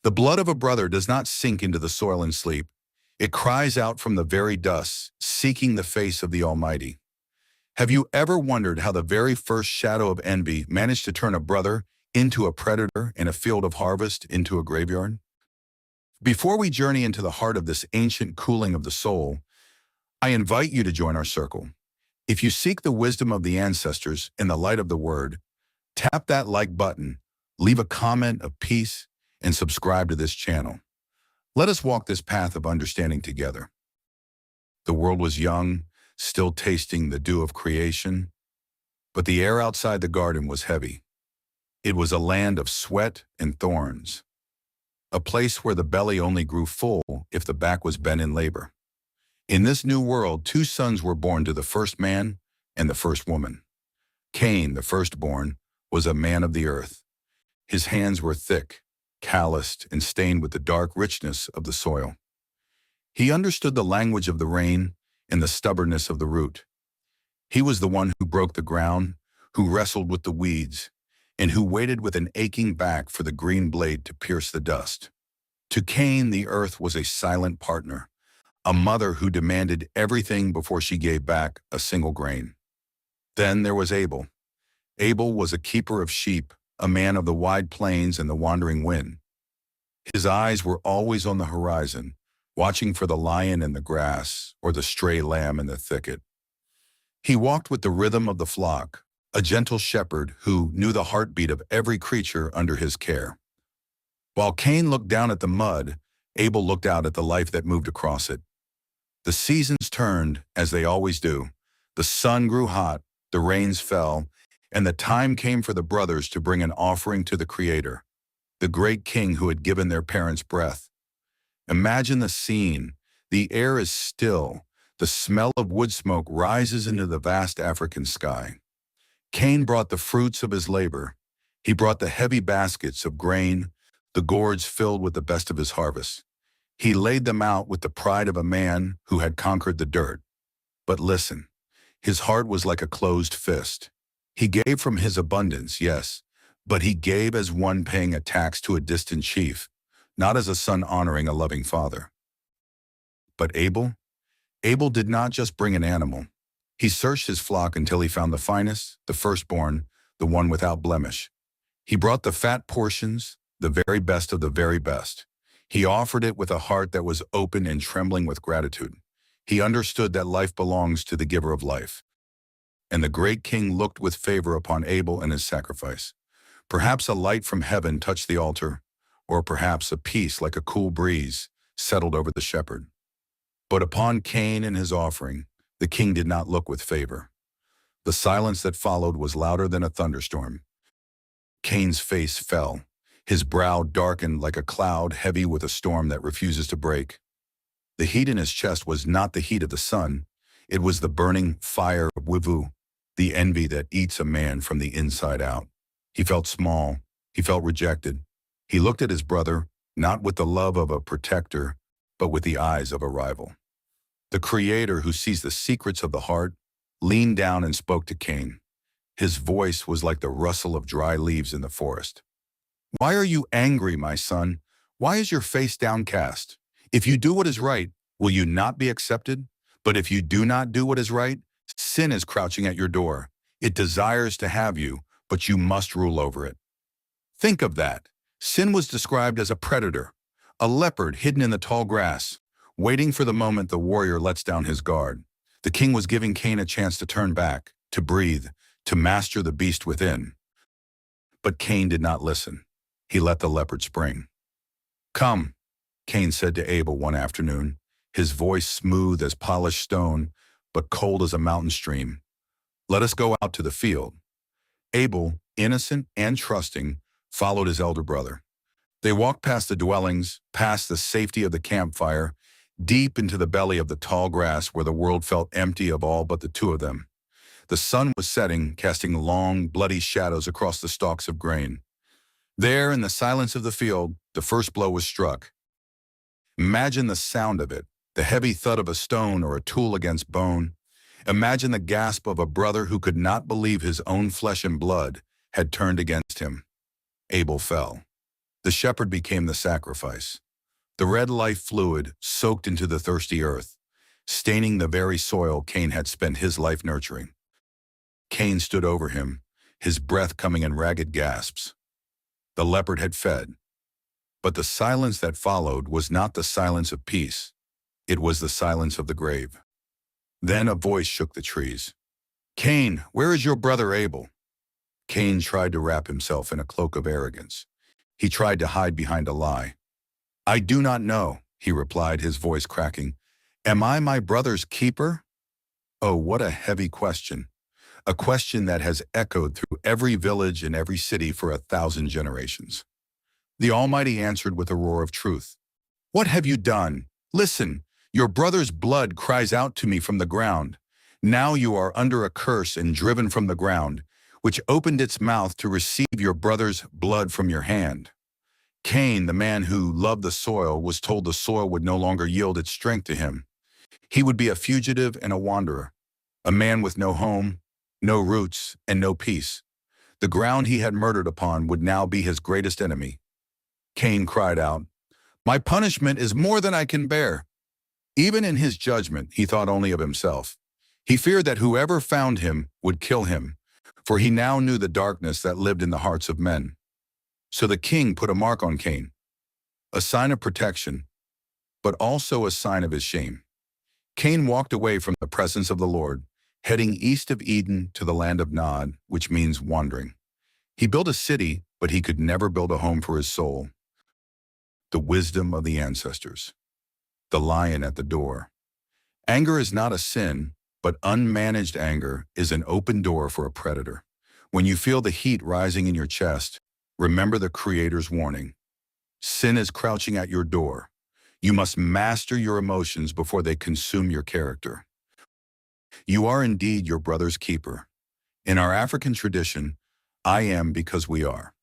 The blood of a brother does not sink into the soil and sleep. It cries out from the very dust, seeking the face of the Almighty. Have you ever wondered how the very first shadow of envy managed to turn a brother into a predator and a field of harvest into a graveyard? Before we journey into the heart of this ancient cooling of the soul, I invite you to join our circle. If you seek the wisdom of the ancestors in the light of the Word, tap that like button, leave a comment of peace, and subscribe to this channel. Let us walk this path of understanding together. The world was young, still tasting the dew of creation, but the air outside the garden was heavy. It was a land of sweat and thorns, a place where the belly only grew full if the back was bent in labor. In this new world, two sons were born to the first man and the first woman. Cain, the firstborn, was a man of the earth. His hands were thick, calloused, and stained with the dark richness of the soil. He understood the language of the rain and the stubbornness of the root. He was the one who broke the ground, who wrestled with the weeds, and who waited with an aching back for the green blade to pierce the dust. To Cain, the earth was a silent partner, a mother who demanded everything before she gave back a single grain. Then there was Abel. Abel was a keeper of sheep, a man of the wide plains and the wandering wind. His eyes were always on the horizon, watching for the lion in the grass or the stray lamb in the thicket. He walked with the rhythm of the flock, a gentle shepherd who knew the heartbeat of every creature under his care. While Cain looked down at the mud, Abel looked out at the life that moved across it. The seasons turned, as they always do. The sun grew hot, the rains fell, and the time came for the brothers to bring an offering to the Creator, the great King who had given their parents breath. Imagine the scene. The air is still. The smell of wood smoke rises into the vast African sky. Cain brought the fruits of his labor. He brought the heavy baskets of grain, the gourds filled with the best of his harvest. He laid them out with the pride of a man who had conquered the dirt. But listen, his heart was like a closed fist. He gave from his abundance, yes, but he gave as one paying a tax to a distant chief, not as a son honoring a loving father. But Abel did not just bring an animal. He searched his flock until he found the finest, the firstborn, the one without blemish. He brought the fat portions, the very best of the very best. He offered it with a heart that was open and trembling with gratitude. He understood that life belongs to the giver of life. And the great King looked with favor upon Abel and his sacrifice. Perhaps a light from heaven touched the altar, or perhaps a peace like a cool breeze settled over the shepherd. But upon Cain and his offering, the King did not look with favor. The silence that followed was louder than a thunderstorm. Cain's face fell. His brow darkened like a cloud heavy with a storm that refuses to break. The heat in his chest was not the heat of the sun. It was the burning fire of wivu, the envy that eats a man from the inside out. He felt small. He felt rejected. He looked at his brother, not with the love of a protector, but with the eyes of a rival. The Creator, who sees the secrets of the heart, leaned down and spoke to Cain. His voice was like the rustle of dry leaves in the forest. "Why are you angry, my son? Why is your face downcast? If you do what is right, will you not be accepted? But if you do not do what is right, sin is crouching at your door. It desires to have you, but you must rule over it." Think of that. Sin was described as a predator, a leopard hidden in the tall grass, waiting for the moment the warrior lets down his guard. The King was giving Cain a chance to turn back, to breathe, to master the beast within. But Cain did not listen. He let the leopard spring. "Come," Cain said to Abel one afternoon, his voice smooth as polished stone, but cold as a mountain stream. "Let us go out to the field." Abel, innocent and trusting, followed his elder brother. They walked past the dwellings, past the safety of the campfire, deep into the belly of the tall grass where the world felt empty of all but the two of them. The sun was setting, casting long, bloody shadows across the stalks of grain. There, in the silence of the field, the first blow was struck. Imagine the sound of it, the heavy thud of a stone or a tool against bone. Imagine the gasp of a brother who could not believe his own flesh and blood had turned against him. Abel fell. The shepherd became the sacrifice. The red life fluid soaked into the thirsty earth, staining the very soil Cain had spent his life nurturing. Cain stood over him, his breath coming in ragged gasps. The leopard had fed. But the silence that followed was not the silence of peace. It was the silence of the grave. Then a voice shook the trees. "Cain, where is your brother Abel?" Cain tried to wrap himself in a cloak of arrogance. He tried to hide behind a lie. "I do not know," he replied, his voice cracking. "Am I my brother's keeper?" Oh, what a heavy question. A question that has echoed through every village and every city for 1,000 generations. The Almighty answered with a roar of truth. "What have you done? Listen, your brother's blood cries out to me from the ground. Now you are under a curse and driven from the ground, which opened its mouth to receive your brother's blood from your hand." Cain, the man who loved the soil, was told the soil would no longer yield its strength to him. He would be a fugitive and a wanderer, a man with no home, no roots, and no peace. The ground he had murdered upon would now be his greatest enemy. Cain cried out, "My punishment is more than I can bear." Even in his judgment, he thought only of himself. He feared that whoever found him would kill him, for he now knew the darkness that lived in the hearts of men. So the king put a mark on Cain, a sign of protection, but also a sign of his shame. Cain walked away from the presence of the Lord, heading east of Eden to the land of Nod, which means wandering. He built a city, but he could never build a home for his soul. The wisdom of the ancestors. The lion at the door. Anger is not a sin, but unmanaged anger is an open door for a predator. When you feel the heat rising in your chest, remember the Creator's warning. Sin is crouching at your door. You must master your emotions before they consume your character. You are indeed your brother's keeper. In our African tradition, I am because we are.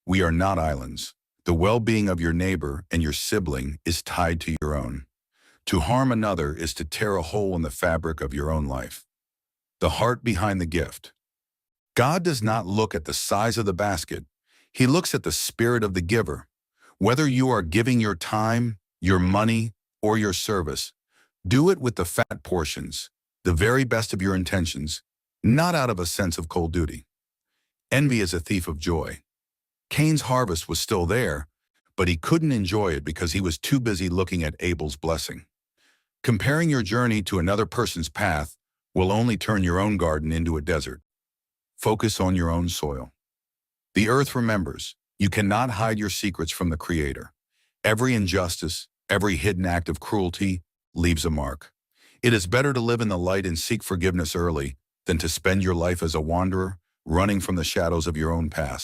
We are not islands. The well-being of your neighbor and your sibling is tied to your own. To harm another is to tear a hole in the fabric of your own life. The heart behind the gift. God does not look at the size of the basket. He looks at the spirit of the giver. Whether you are giving your time, your money, or your service, do it with the fat portions, the very best of your intentions, not out of a sense of cold duty. Envy is a thief of joy. Cain's harvest was still there, but he couldn't enjoy it because he was too busy looking at Abel's blessing. Comparing your journey to another person's path will only turn your own garden into a desert. Focus on your own soil. The earth remembers. You cannot hide your secrets from the Creator. Every injustice, every hidden act of cruelty leaves a mark. It is better to live in the light and seek forgiveness early than to spend your life as a wanderer, running from the shadows of your own past.